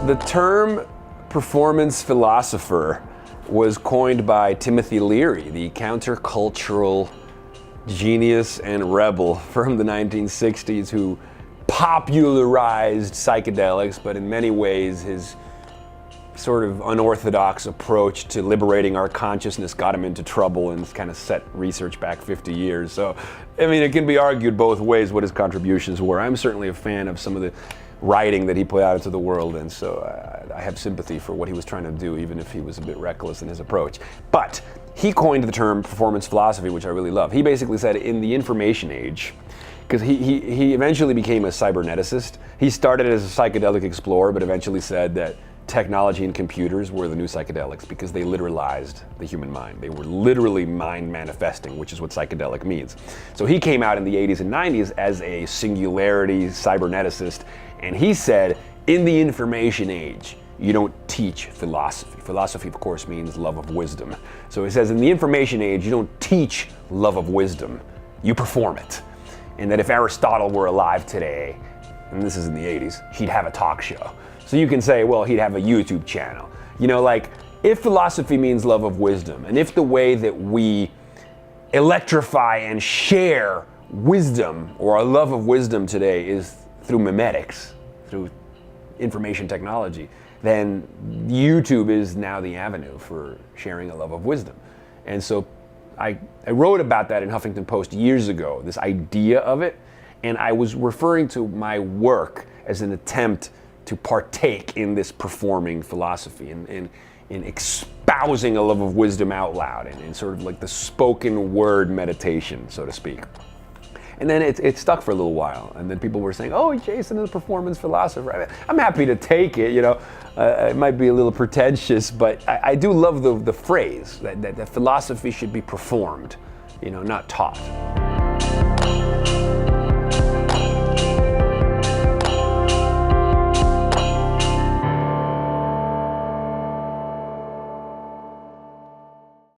The term performance philosopher was coined by Timothy Leary, the countercultural genius and rebel from the 1960s who popularized psychedelics, but in many ways his sort of unorthodox approach to liberating our consciousness got him into trouble and kind of set research back 50 years. So, I mean, it can be argued both ways what his contributions were. I'm certainly a fan of some of the writing that he put out into the world, and so I have sympathy for what he was trying to do, even if he was a bit reckless in his approach. But he coined the term performance philosophy, which I really love. He basically said in the information age, because he eventually became a cyberneticist. He started as a psychedelic explorer, but eventually said that technology and computers were the new psychedelics because they literalized the human mind. They were literally mind manifesting, which is what psychedelic means. So he came out in the 80s and 90s as a singularity cyberneticist, and he said, in the information age, you don't teach philosophy. Philosophy, of course, means love of wisdom. So he says, in the information age, you don't teach love of wisdom, you perform it. And that if Aristotle were alive today, and this is in the 80s, he'd have a talk show. So you can say, well, he'd have a YouTube channel. You know, like, if philosophy means love of wisdom, and if the way that we electrify and share wisdom, or our love of wisdom today, is through memetics, through information technology, then YouTube is now the avenue for sharing a love of wisdom. And so I wrote about that in Huffington Post years ago, this idea of it, and I was referring to my work as an attempt to partake in this performing philosophy and in espousing a love of wisdom out loud and sort of like the spoken word meditation, so to speak. And then it stuck for a little while, and then people were saying, oh, Jason is a performance philosopher. I'm happy to take it, you know. It might be a little pretentious, but I do love the phrase that philosophy should be performed, you know, not taught.